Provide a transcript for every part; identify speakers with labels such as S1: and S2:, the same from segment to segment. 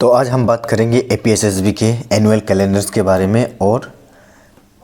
S1: तो आज हम बात करेंगे एपीएसएसबी के एनुअल कैलेंडर्स के बारे में। और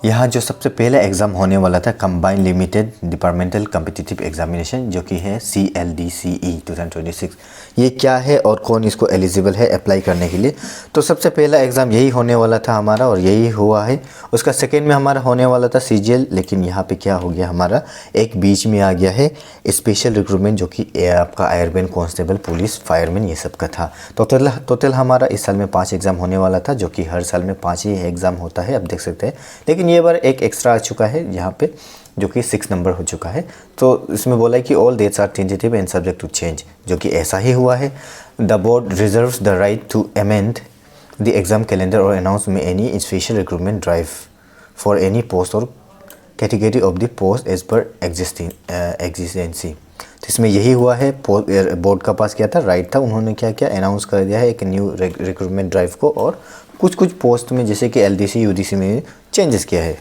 S1: यहाँ जो सबसे पहला एग्ज़ाम होने वाला था combined limited departmental competitive examination, जो कि है CLDCE 2026, ये क्या है और कौन इसको एलिजिबल है अप्लाई करने के लिए। तो सबसे पहला एग्ज़ाम यही होने वाला था हमारा और यही हुआ है। उसका सेकेंड में हमारा होने वाला था CGL, लेकिन यहाँ पे क्या हो गया, हमारा एक बीच में आ गया है स्पेशल रिक्रूटमेंट, जो कि आपका एयरमैन, कांस्टेबल, पुलिस, फायरमैन, ये सब का था। टोटल हमारा इस साल में 5 एग्ज़ाम होने वाला था, जो कि हर साल में 5 ही एग्ज़ाम होता है, आप देख सकते हैं। लेकिन ये बार एक एक्स्ट्रा आ चुका है यहाँ पे, जो कि 6 नंबर हो चुका है। तो इसमें बोला है कि all dates are tentative and subject to change, जो कि ऐसा ही हुआ है। The board reserves the right to amend the exam calendar or announce में any special recruitment drive for any post or category of the post as per exigency. तो इसमें यही हुआ है, बोर्ड का पास क्या था, राइट था, उन्होंने क्या किया, अनाउंस कर दिया है एक न्यू रिक्रूटमेंट ड्राइव को, और कुछ पोस्ट में जैसे कि LDC UDC में चेंजेस किया है।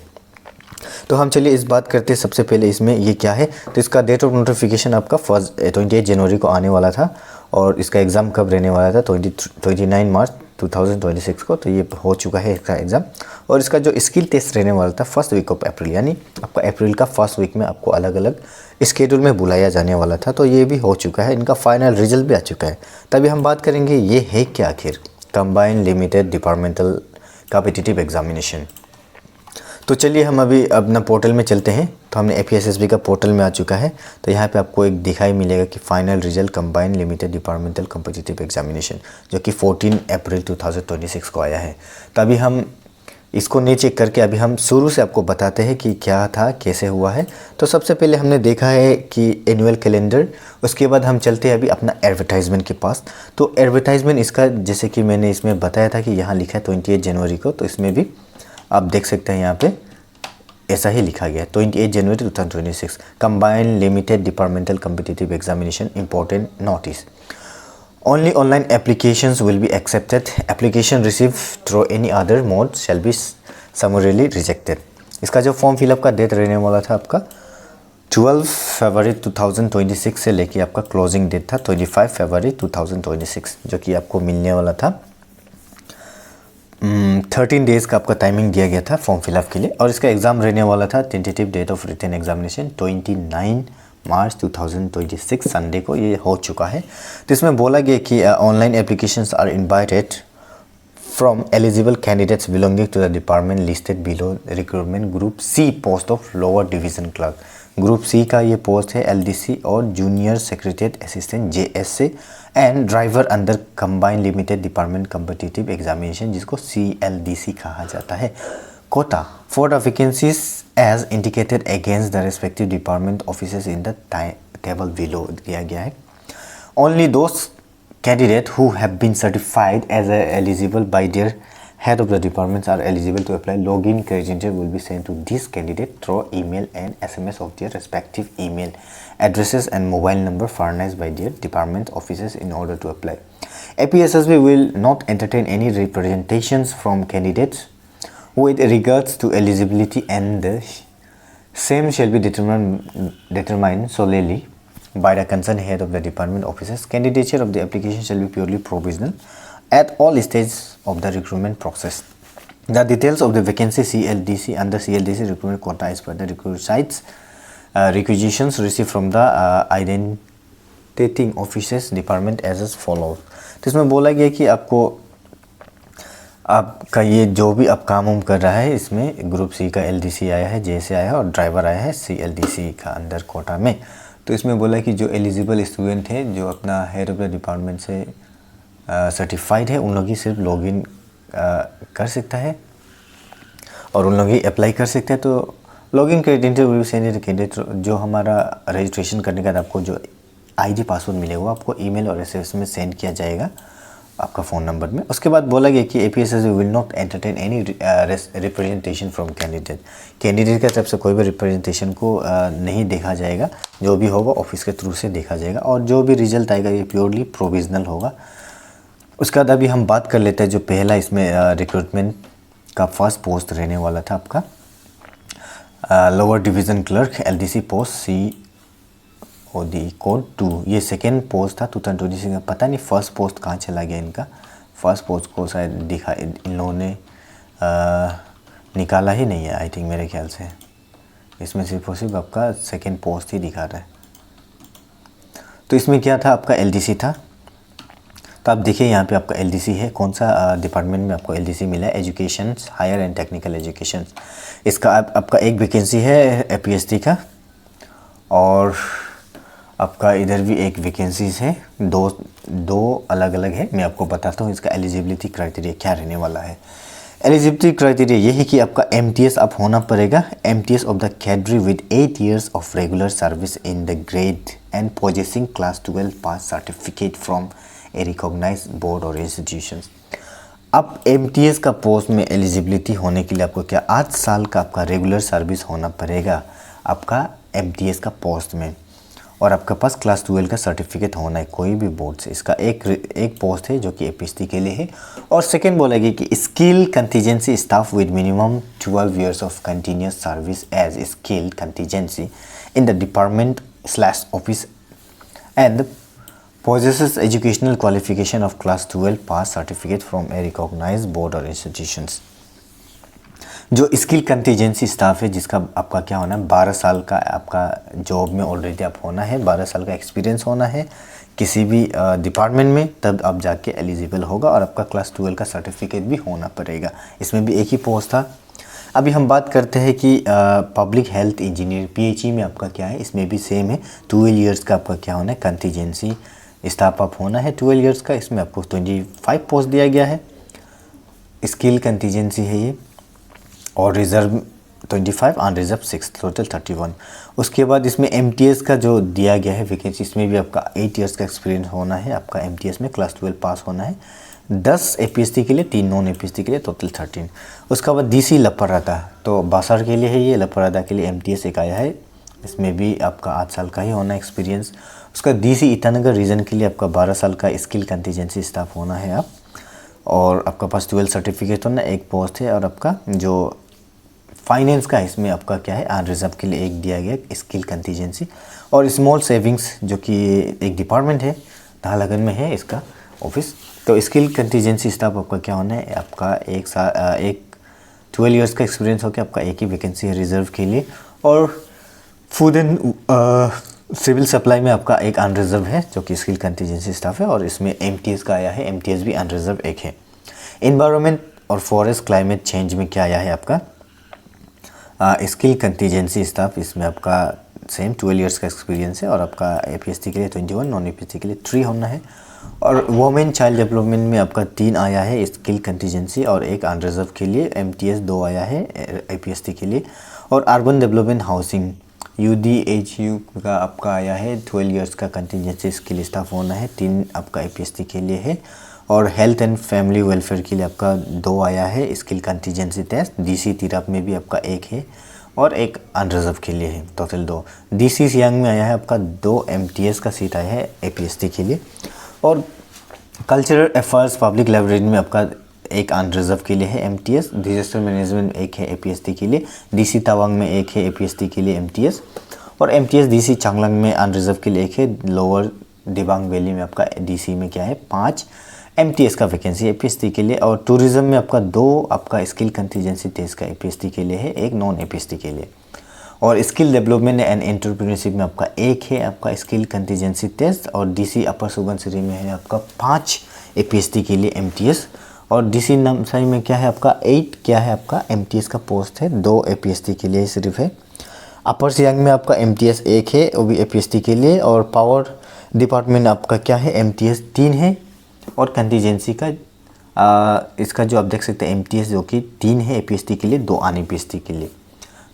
S1: तो हम चलिए इस बात करते हैं। सबसे पहले इसमें ये क्या है, तो इसका डेट ऑफ नोटिफिकेशन आपका 28 जनवरी को आने वाला था, और इसका एग्ज़ाम कब रहने वाला था, 29 मार्च 2026 को। तो ये हो चुका है इसका एग्ज़ाम। और इसका जो स्किल टेस्ट रहने वाला था फर्स्ट वीक ऑफ अप्रैल, यानी आपका अप्रैल का फर्स्ट वीक में आपको अलग अलग स्केड्यूल में बुलाया जाने वाला था। तो ये भी हो चुका है, इनका फाइनल रिजल्ट भी आ चुका है। तभी हम बात करेंगे ये है क्या आखिर combined limited departmental competitive examination. तो चलिए हम अभी अपना पोर्टल में चलते हैं। तो हमने एपीएसएसबी का पोर्टल में आ चुका है। तो यहाँ पे आपको एक दिखाई मिलेगा कि final result combined limited departmental competitive examination, जो कि 14 अप्रैल 2026 को आया है। तो अभी हम इसको नहीं चेक करके अभी हम शुरू से आपको बताते हैं कि क्या था, कैसे हुआ है। तो सबसे पहले हमने देखा है कि एनुअल कैलेंडर, उसके बाद हम चलते हैं अभी अपना एडवर्टाइजमेंट के पास। तो एडवर्टाइजमेंट इसका जैसे कि मैंने इसमें बताया था कि यहाँ लिखा है 28 जनवरी को, तो इसमें भी आप देख सकते हैं यहाँ पे ऐसा ही लिखा गया है 28 जनवरी 2026 combined limited departmental competitive examination important notice. Only online applications will be accepted. Application received through any other mode shall be summarily rejected. इसका जो फॉर्म फिलअप का डेट रहने वाला था आपका 12 फरवरी 2026 से लेके आपका क्लोजिंग डेट था 25 फरवरी 2026, जो कि आपको मिलने वाला था 13 डेज़ का आपका टाइमिंग दिया गया था फॉर्म फिलअप के लिए। और इसका एग्ज़ाम रहने वाला था tentative date of written examination 29 March 2026 Sunday को, ये हो चुका है। तो इसमें बोला गया कि online applications are invited from eligible candidates belonging to the department listed below recruitment group C post of lower division clerk. Group C का ये पोस्ट है LDC और junior secretariat assistant JSA and driver under combined limited department competitive examination, जिसको CLDC कहा जाता है। Quota for the vacancies as indicated against the respective department officers in the table below दिया गया है। Only those candidate who have been certified as eligible by their head of the departments are eligible to apply. Login credentials will be sent to this candidate through email and SMS of their respective email addresses and mobile number furnished by their department offices in order to apply. APSSB will not entertain any representations from candidates with regards to eligibility, and the same shall be determined solely by the concerned head of the department offices. Candidature of the application shall be purely provisional at all stages of the recruitment process. The details of the vacancy CLDC and the CLDC recruitment quota as per the recruit sites requisitions received from the identifying offices department as follows. तो इसमें बोला गया कि आपको आपका ये जो भी आप काम कर रहा है, इसमें ग्रुप C का LDC आया है, JSA आया है और ड्राइवर आया है CLDC का अंदर कोटा में। तो इसमें बोला कि जो एलिजिबल स्टूडेंट है, जो अपना हेड ऑफ द डिपार्टमेंट से सर्टिफाइड है, उन लोग ही सिर्फ लॉगिन कर सकता है और उन लोग ही अप्लाई कर सकते हैं। तो लॉगिन क्रेडेंशियल कैंडिडेट जो हमारा रजिस्ट्रेशन करने के बाद आपको जो ID पासवर्ड मिलेगा वो आपको ईमेल और SMS में सेंड किया जाएगा आपका फ़ोन नंबर में। उसके बाद बोला गया कि APSSB will not entertain any representation from candidate की तरफ से कोई भी रिप्रेजेंटेशन को नहीं देखा जाएगा। जो भी होगा ऑफिस के थ्रू से देखा जाएगा और जो भी रिजल्ट आएगा ये प्योरली प्रोविजनल होगा। उसके बाद अभी हम बात कर लेते हैं जो पहला इसमें रिक्रूटमेंट का फर्स्ट पोस्ट रहने वाला था आपका lower division clerk LDC post COD code 2। ये सेकेंड पोस्ट था 2026 में। पता नहीं फर्स्ट पोस्ट कहाँ चला गया इनका। फर्स्ट पोस्ट को शायद दिखा इन लोगों ने निकाला ही नहीं है आई थिंक, मेरे ख्याल से इसमें सिर्फ और सिर्फ आपका सेकेंड पोस्ट ही दिखा रहा है। तो इसमें क्या था, आपका एलडीसी था। तो आप देखिए यहाँ पे आपका एलडीसी है, कौन सा डिपार्टमेंट में आपको एलडीसी मिला है, education, higher and technical education. इसका आपका एक वैकेंसी है एपीएसटी का, और आपका इधर भी एक वैकेंसीज है, दो अलग अलग है। मैं आपको बताता हूँ इसका एलिजिबिलिटी क्राइटेरिया क्या रहने वाला है। एलिजिबिलिटी क्राइटेरिया ये है कि आपका एमटीएस आप होना पड़ेगा, MTS of the cadre with 8 years of regular service in the grade and possessing class 12 pass certificate from a recognise board or institution. अब एमटीएस का पोस्ट में एलिजिबिलिटी होने के लिए आपको क्या 8 साल का आपका रेगुलर सर्विस होना पड़ेगा आपका एमटीएस का पोस्ट में, और आपके पास क्लास 12 का सर्टिफिकेट होना है कोई भी बोर्ड से। इसका एक पोस्ट है जो कि एपीएसटी के लिए है। और सेकेंड बोलेगी कि skill contingency staff with minimum 12 years of continuous service as skill contingency in the department office and possesses educational qualification of class 12 pass certificate from a recognized board or institutions। जो skill contingency staff है जिसका आपका क्या होना है 12 साल का आपका जॉब में ऑलरेडी आप होना है, 12 साल का एक्सपीरियंस होना है किसी भी डिपार्टमेंट में, तब आप जाके एलिजिबल होगा, और आपका क्लास 12 का सर्टिफिकेट भी होना पड़ेगा। इसमें भी एक ही पोस्ट था। अभी हम बात करते हैं कि पब्लिक हेल्थ इंजीनियर पीएचई में आपका क्या है, इसमें भी सेम है, 12 years का आपका क्या होना है कंटीजेंसी स्टाफ आप होना है 12 years का। इसमें आपको 25 पोस्ट दिया गया है, स्किल कंटीजेंसी है ये, और रिज़र्व 25, अनरिजर्व 6, टोटल 31। उसके बाद इसमें एमटीएस का जो दिया गया है वैकेंसी, इसमें भी आपका 8 years का एक्सपीरियंस होना है, आपका एमटीएस में क्लास 12 पास होना है, 10 एपीएसटी के लिए, 3 नॉन एपीएसटी के लिए, टोटल 13। उसके बाद डीसी लपरादा, तो बासर के लिए है ये, लपरादा के लिए एमटीएस एक आया है, इसमें भी आपका 8 साल का ही होना है एक्सपीरियंस। उसका डीसी ईटानगर रीजन के लिए आपका 12 साल का स्किल कंटीजेंसी स्टाफ होना है आप, और आपका पास 12 सर्टिफिकेट होना, एक पोस्ट है। और आपका जो फाइनेंस का इसमें आपका क्या है अनरिजर्व के लिए एक दिया गया स्किल कंटीजेंसी। और स्मॉल सेविंग्स जो कि एक डिपार्टमेंट है नाहरलगुन में है इसका ऑफिस, तो स्किल कंटीजेंसी स्टाफ आपका क्या होना है आपका एक 12 years का एक्सपीरियंस होकर आपका एक ही वैकेंसी है रिजर्व के लिए। और फूड एंड सिविल सप्लाई में आपका एक अनरिजर्व है जो कि स्किल कंटीजेंसी स्टाफ है, और इसमें एमटीएस का आया है, एमटीएस भी अनरिजर्व एक है। एनवायरनमेंट और फॉरेस्ट क्लाइमेट चेंज में क्या आया है आपका स्किल कंटीजेंसी स्टाफ, इसमें आपका सेम 12 years का एक्सपीरियंस है, और आपका एपीएसटी के लिए 21, नॉन एपीएसटी के लिए 3 होना है। और वुमेन चाइल्ड डेवलपमेंट में आपका 3 आया है स्किल कंटीजेंसी, और एक अनरिजर्व के लिए एमटीएस 2 आया है एपीएसटी के लिए। और अर्बन डेवलपमेंट हाउसिंग यूडीएचयू का आपका आया है 12 years का कंटीजेंसी स्किल स्टाफ होना है, 3 आपका एपीएसटी के लिए है। और हेल्थ एंड फैमिली वेलफेयर के लिए आपका 2 आया है skill contingency test, DC Tirap में भी आपका 1 है, और एक अनरिजर्व के लिए है, टोटल 2। डीसी सियांग में आया है आपका 2 एमटीएस का सीट आया है एपीएसटी के लिए। और कल्चरल अफेयर्स पब्लिक लाइब्रेरी में आपका एक अनरिजर्व के लिए है एमटीएस, डिजास्टर मैनेजमेंट एक है एपीएसटी के लिए, डीसी तवांग में एक है एपीएसटी के लिए एमटीएस, और एमटीएस डीसी चांगलांग में अनरिजर्व के लिए एक है। लोअर दिबांग वैली में आपका डीसी में क्या है 5 एमटीएस का वैकेंसी एपीएसटी के लिए। और टूरिज्म में आपका 2 आपका स्किल कंटीजेंसी टेस्ट का एपीएसटी के लिए है, एक नॉन एपीएसटी के लिए। और स्किल डेवलपमेंट एंड एंटरप्रेन्योरशिप में आपका 1 है आपका स्किल कंटीजेंसी टेस्ट, और डीसी अपर सुबनसिरी में है आपका 5 एपीएसटी के लिए एमटीएस। और डीसी नामसाई में क्या है आपका 8 क्या है आपका एमटीएस का पोस्ट है, 2 एपीएसटी के लिए सिर्फ है। अपर सियांग में आपका एमटीएस 1 है, वो भी एपीएसटी के लिए। और पावर डिपार्टमेंट आपका क्या है एमटीएस 3 है, और कंटीजेंसी का इसका जो आप देख सकते हैं एमटीएस जो कि 3 है एपीएसटी के लिए, 2 अन एपीएसटी के लिए,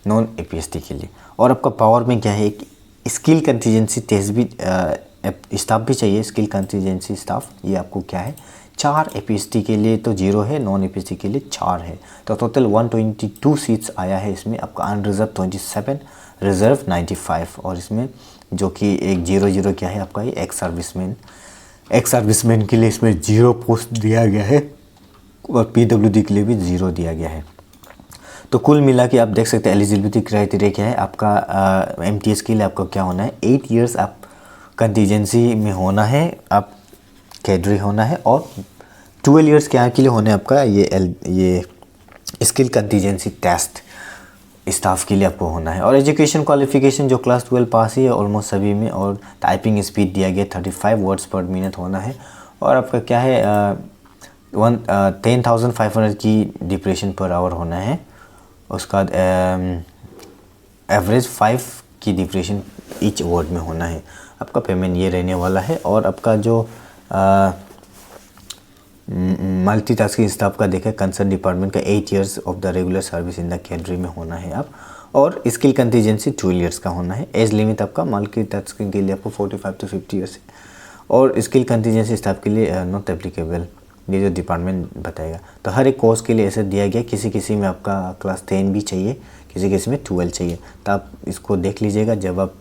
S1: नॉन एपीएसटी के लिए। और आपका पावर में क्या है एक स्किल कंटीजेंसी टेस्ट भी स्टाफ भी चाहिए, स्किल कंटीजेंसी स्टाफ, ये आपको क्या है 4 एपीएसटी के लिए तो 0 है, नॉन एपीएसटी के लिए 4 है, तो टोटल 122 सीट्स आया है इसमें। आपका अनरिजर्व 27, रिजर्व 95, और इसमें जो कि एक 0 क्या है आपका ये एक्स सर्विसमैन के लिए इसमें 0 पोस्ट दिया गया है, और पीडब्ल्यूडी के लिए भी 0 दिया गया है। तो कुल मिला के आप देख सकते हैं एलिजिबिलिटी क्राइटेरिया क्या है आपका एमटीएस के लिए आपको क्या होना है 8 years आप कंटीजेंसी में होना है, आप कैडरी होना है, और 12 ईयर्स क्या के लिए होने आपका ये स्किल कंटीजेंसी टेस्ट स्टाफ के लिए आपको होना है। और एजुकेशन क्वालिफिकेशन जो क्लास 12 पास ही है ऑलमोस्ट सभी में, और टाइपिंग स्पीड दिया गया 35 वर्ड्स पर मिनट होना है। और आपका क्या है 10,500 की डिप्रेशन पर आवर होना है। उसका एवरेज 5 की डिप्रेशन ईच वर्ड में होना है। आपका पेमेंट ये रहने वाला है। और आपका जो मल्टीटास्किंग स्टाफ का देखा कंसर्न डिपार्टमेंट का 8 years of the regular service in the cadre में होना है आप। और स्किल कंटीजेंसी 12 इयर्स का होना है। एज लिमिट आपका मल्टीटास्किंग के लिए आपको 45 to 50 ईयर्स है। और स्किल कंटीजेंसी स्टाफ के लिए नॉट एप्लीकेबल, ये जो डिपार्टमेंट बताएगा। तो हर एक कोर्स के लिए ऐसा दिया गया, किसी किसी में आपका क्लास 10 भी चाहिए, किसी किसी में 12 चाहिए। तो आप इसको देख लीजिएगा जब आप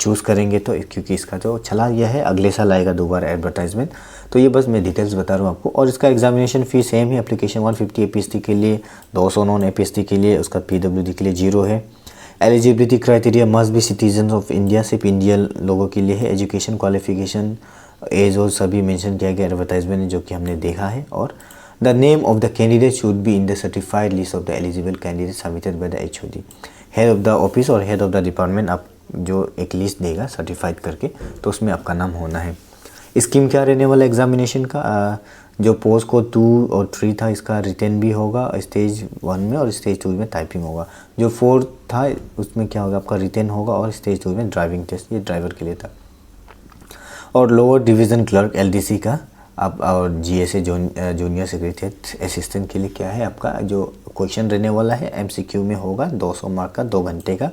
S1: चूज़ करेंगे तो, क्योंकि इसका जो चला गया है अगले साल आएगा दोबारा एडवर्टाइजमेंट। तो ये बस मैं डिटेल्स बता रहा हूँ आपको। और इसका एग्जामिनेशन फ़ी सेम है। एप्लीकेशन 150 APST के लिए, 200 नॉन APST के लिए, उसका PWD के लिए 0 है। Eligibility criteria must be citizen of India, सिर्फ इंडिया लोगों के लिए है। एजुकेशन क्वालिफिकेशन एज और सभी मेंशन किया गया एडवर्टाइजमेंट में, जो कि हमने देखा है। और the name of the candidate should be in the certified list of the eligible candidate submitted by the HOD, head of the office और हेड ऑफ द डिपार्टमेंट। आप जो एक लिस्ट देगा सर्टिफाइड करके, तो उसमें आपका नाम होना है। स्कीम क्या रहने वाला एग्जामिनेशन का, जो पोस्ट को 2 और 3 था, इसका रिटन भी होगा स्टेज 1 में, और स्टेज 2 में टाइपिंग होगा। जो 4 था उसमें क्या होगा आपका रिटन होगा, और स्टेज 2 में ड्राइविंग टेस्ट, ये ड्राइवर के लिए था। और लोअर डिवीज़न क्लर्क LDC का आप, और GSA जूनियर सेक्रेटरी असिस्टेंट के लिए क्या है आपका जो क्वेश्चन रहने वाला है MCQ में होगा 200 मार्क का, 2 घंटे का।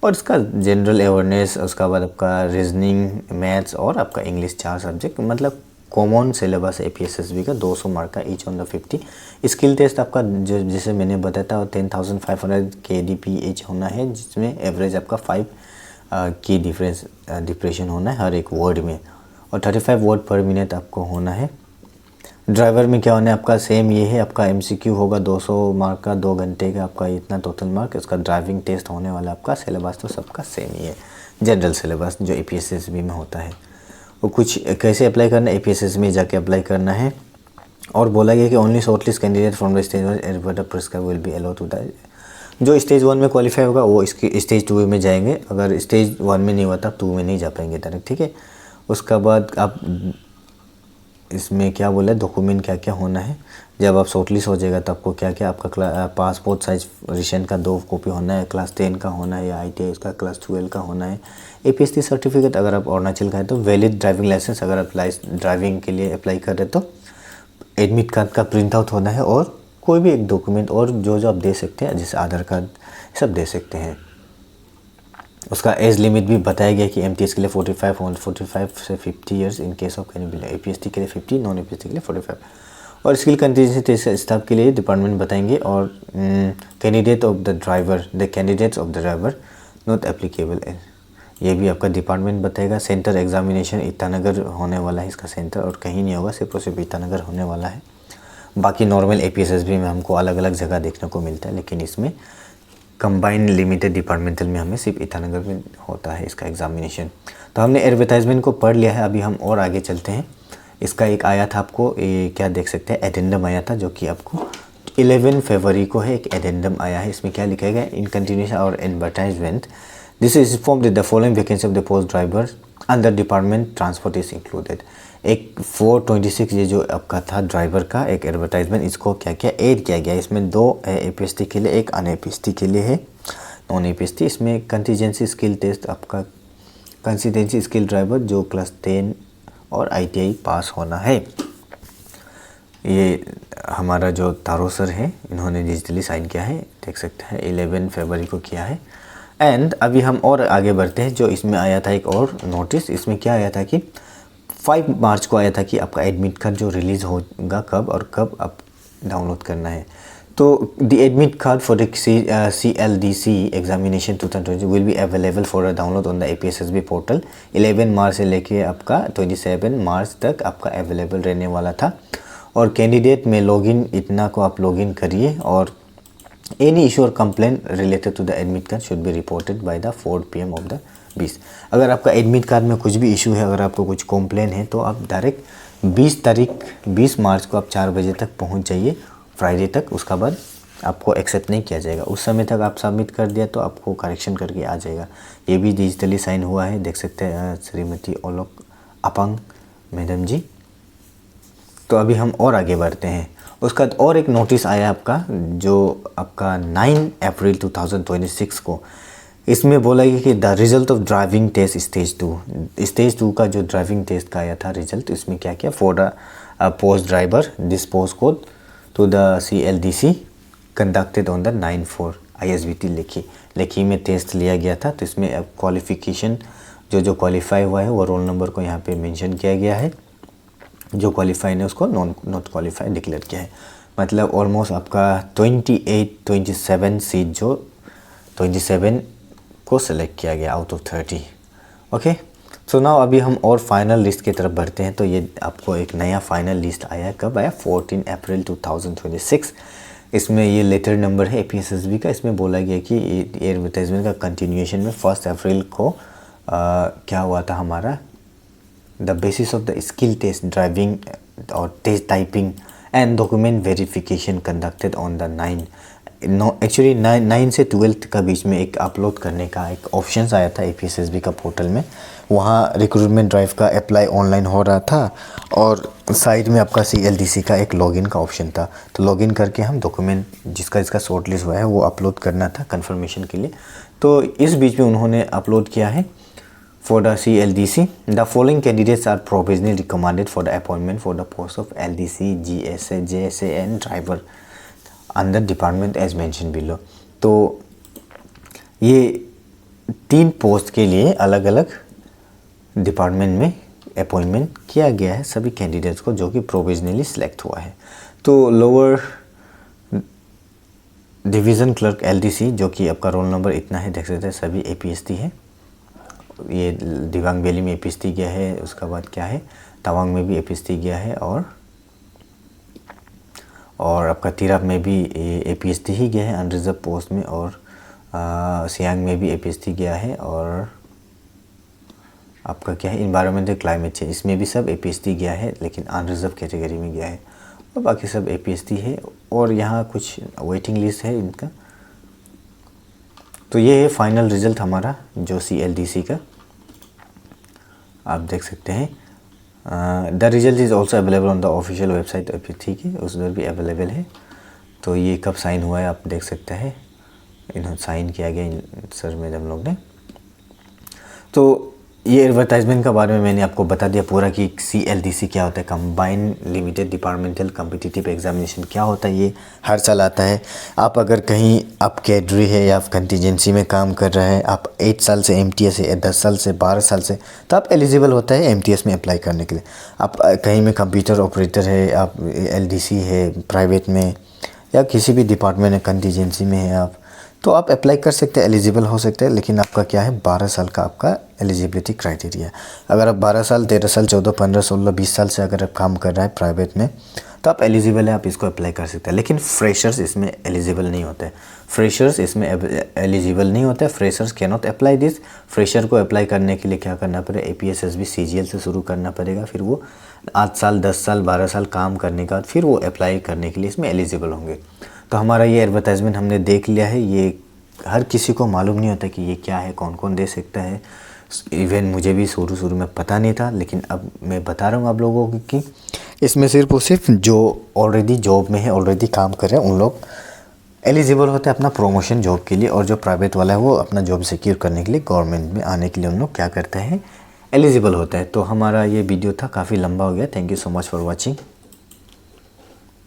S1: और इसका जनरल अवेयरनेस, उसका बाद आपका रीजनिंग, मैथ्स और आपका इंग्लिश 4 सब्जेक्ट, मतलब कॉमन सिलेबस है APSSB का, 200 मार्क का each on the 50। Skill test आपका जो जैसे मैंने बताया था 10,500 KDPH होना है, जिसमें एवरेज आपका 5 की डिप्रेशन होना है हर एक वर्ड में, और 35 वर्ड पर मिनट आपको होना है। ड्राइवर में क्या होना है आपका सेम ये है, आपका MCQ होगा 200 मार्क का, 2 घंटे का, आपका इतना टोटल मार्क। इसका ड्राइविंग टेस्ट होने वाला आपका सिलेबस तो सबका सेम ही है, जनरल सिलेबस जो APSSB में होता है। वो कुछ कैसे अप्लाई करना है, APSSB में जाके अप्लाई करना है। और बोला गया कि only shortlist candidate from the stage 1 prescribe will be allowed to the, जो स्टेज 1 में क्वालिफाई होगा वो इसके स्टेज 2 में जाएंगे। अगर स्टेज 1 में नहीं हुआ तब 2 में नहीं जा पाएंगे डायरेक्ट, ठीक है। उसका बाद आप इसमें क्या बोला डॉक्यूमेंट क्या क्या होना है, जब आप शॉर्टलिस्ट हो जाएगा तो आपको क्या क्या आपका पासपोर्ट साइज रिसेंट का 2 कॉपी होना है, क्लास 10 का होना है, या ITI उसका क्लास 12 का होना है। APST सर्टिफिकेट अगर आप अरुणाचल का है तो वैलिड ड्राइविंग लाइसेंस, अगर आप ड्राइविंग के लिए अप्लाई कर रहे तो एडमिट कार्ड का प्रिंट आउट होना है, और कोई भी एक डॉक्यूमेंट और जो आप दे सकते हैं, जैसे आधार कार्ड सब दे सकते हैं। उसका एज लिमिट भी बताया गया कि MTS के लिए 45 से 50 years, in case of APST के लिए 50, नॉन APST के लिए 45। और स्किल कंटीजेंसी स्टाफ के लिए डिपार्टमेंट बताएंगे। और candidate of the driver not applicable, ये भी आपका डिपार्टमेंट बताएगा। सेंटर एग्जामिनेशन ईटानगर होने वाला है इसका सेंटर, और कहीं नहीं होगा, सिर्फ और सिर्फ ईटानगर होने वाला है। बाकी नॉर्मल APSSB में हमको अलग अलग जगह देखने को मिलता है, लेकिन इसमें कंबाइंड लिमिटेड डिपार्टमेंटल में हमें सिर्फ ईटानगर में होता है इसका एग्जामिनेशन। तो हमने एडवर्टाइजमेंट को पढ़ लिया है, अभी हम और आगे चलते हैं। इसका एक आया था आपको, ये क्या देख सकते हैं, एडेंडम आया था, जो कि आपको 11 फरवरी को है। एक एडेंडम आया है, इसमें क्या लिखा गया, इन कंटिन्यूशन और advertisement this is informed the following vacancy of the post driver under department transport is included. एक 426 ये जो आपका था ड्राइवर का एक एडवर्टाइजमेंट, इसको क्या क्या ऐड किया गया। इसमें 2 APST के लिए, एक अनAPST के लिए है, नॉन APST। इसमें कंटीजेंसी स्किल टेस्ट आपका कंसीस्टेंसी स्किल ड्राइवर जो क्लास 10 और ITI पास होना है। ये हमारा जो तारो सर है, इन्होंने डिजिटली साइन किया है, देख सकते हैं 11 फरवरी को किया है। एंड अभी हम और आगे बढ़ते हैं। जो इसमें आया था एक और नोटिस, इसमें क्या आया था कि 5 मार्च को आया था कि आपका एडमिट कार्ड जो रिलीज़ होगा कब और कब आप डाउनलोड करना है। तो the admit card for the CLDC examination 2020 will be available for a download on the APSSB portal. 11 मार्च से लेके आपका 27 मार्च तक आपका अवेलेबल रहने वाला था। और कैंडिडेट में लॉगिन इतना को आप लॉगिन करिए, और एनी इशू और complain related to the admit card should be reported by the 4 PM of the 20। अगर आपका एडमिट कार्ड में कुछ भी इशू है, अगर आपको कुछ कंप्लेन है, तो आप डायरेक्ट 20 मार्च को आप 4 बजे तक पहुंच जाइए, फ्राइडे तक। उसका बाद आपको एक्सेप्ट नहीं किया जाएगा। उस समय तक आप सबमिट कर दिया तो आपको करेक्शन करके आ जाएगा। ये भी डिजिटली साइन हुआ है, देख सकते हैं श्रीमती ओलोक अपांग मैडम जी। तो अभी हम और आगे बढ़ते हैं। उसका बाद और एक नोटिस आया आपका, जो आपका 9 अप्रैल 2026 को। इसमें बोला गया कि the result of driving test stage 2 का जो ड्राइविंग टेस्ट का आया था रिजल्ट, इसमें क्या किया, for the post driver this post code to the CLDC conducted on the 9/4 ISBT Lekhi में टेस्ट लिया गया था। तो इसमें अब क्वालिफिकेशन जो क्वालिफाई हुआ है वो रोल नंबर को यहाँ पे मेंशन किया गया है, जो क्वालिफाई ने उसको नॉट क्वालिफाई डिक्लेयर किया है। मतलब ऑलमोस्ट आपका 27 सीट जो 27 को सेलेक्ट किया गया out of 30। Okay, so now अभी हम और फाइनल लिस्ट की तरफ बढ़ते हैं। तो ये आपको एक नया फाइनल लिस्ट आया है, कब आया, 14 अप्रैल 2026। इसमें ये लेटर नंबर है APSSB का। इसमें बोला गया कि एडवर्टाइजमेंट का कंटिन्यूएशन में 1 अप्रैल को क्या हुआ था हमारा, the basis of the skill test driving or test typing and document verification conducted on the 9 actually 9 से 12 का बीच में एक अपलोड करने का एक ऑप्शन आया था APSSB का पोर्टल में। वहाँ रिक्रूटमेंट ड्राइव का अप्लाई ऑनलाइन हो रहा था और साइड में आपका CLDC का एक लॉगिन का ऑप्शन था। तो लॉगिन करके हम डॉक्यूमेंट जिसका अपलोड लिस्ट हुआ है वो अपलोड करना था कंफर्मेशन के लिए। तो इस बीच में उन्होंने अपलोड किया है, for the CLDC, the following candidates are provisionally recommended for the appointment for the post of LDC, GSA, JSA and driver under department as mentioned below। तो ये 3 पोस्ट के लिए अलग अलग डिपार्टमेंट में अपॉइंटमेंट किया गया है सभी कैंडिडेट्स को, जो कि प्रोविजनली सिलेक्ट हुआ है। तो लोअर डिवीज़न क्लर्क LDC, जो कि आपका रोल नंबर इतना है, देख सकते हैं सभी APST है। ये दिबांग वैली में APST गया है, उसका बाद क्या है, तवांग में भी APST गया है और आपका तिराप में भी APST ही गया है अनरिजर्व पोस्ट में, और सियांग में भी APST गया है, और आपका क्या है इन्वायरमेंटल क्लाइमेट चेंज, इसमें भी सब APST गया है लेकिन अनरिजर्व कैटेगरी में गया है, और बाकी सब APST है। और यहाँ कुछ वेटिंग लिस्ट है इनका। तो ये है फाइनल रिजल्ट हमारा जो CLDC का, आप देख सकते हैं। The result is also available on the official website, ठीक है, उस पर भी अवेलेबल है। तो ये कब साइन हुआ है आप देख सकते हैं, इन्होंने साइन किया गया सर मैडम लोग ने। तो ये एडवर्टाइजमेंट के बारे में मैंने आपको बता दिया पूरा कि CLDC क्या होता है, combined limited departmental competitive examination क्या होता है। ये हर साल आता है। आप अगर कहीं आप कैडरी है या आप कंटीजेंसी में काम कर रहे हैं, आप 8 साल से MTS है, 10 साल से 12 साल से, तो आप एलिजिबल होता है MTS में अप्लाई करने के लिए। आप कहीं में कंप्यूटर ऑपरेटर है, आप LDC है प्राइवेट में, या किसी भी डिपार्टमेंट में कंटीजेंसी में है आप, तो आप अप्लाई कर सकते हैं, एलिजिबल हो सकते हैं। लेकिन आपका क्या है, 12 साल का आपका एलिजिबिलिटी क्राइटेरिया है। अगर आप 12 साल, 13 साल, 14, 15, 16, 20 साल से अगर आप काम कर रहे हैं प्राइवेट में, तो आप एलिजिबल है, आप इसको अप्लाई कर सकते हैं। लेकिन फ्रेशर्स इसमें एलिजिबल नहीं होते, फ्रेशर्स इसमें एलिजिबल नहीं होते। Freshers can not apply this. Fresher को अप्लाई करने के लिए क्या करना पड़ेगा, APSSB CGL से शुरू करना पड़ेगा, फिर वो 8 साल, 10 साल, 12 साल काम करने के बाद फिर वो अप्लाई करने के लिए इसमें एलिजिबल होंगे। तो हमारा ये एडवर्टाइजमेंट हमने देख लिया है। ये हर किसी को मालूम नहीं होता कि ये क्या है, कौन कौन दे सकता है। इवन मुझे भी शुरू में पता नहीं था, लेकिन अब मैं बता रहा हूँ आप लोगों को कि इसमें सिर्फ और सिर्फ जो ऑलरेडी जॉब में है, ऑलरेडी काम कर रहे हैं, उन लोग एलिजिबल होते हैं अपना प्रमोशन जॉब के लिए। और जो प्राइवेट वाला है वो अपना जॉब सिक्योर करने के लिए, गवर्नमेंट में आने के लिए उन लोग क्या करते हैं, एलिजिबल होता है। तो हमारा ये वीडियो था, काफ़ी लंबा हो गया। Thank you so much for watching.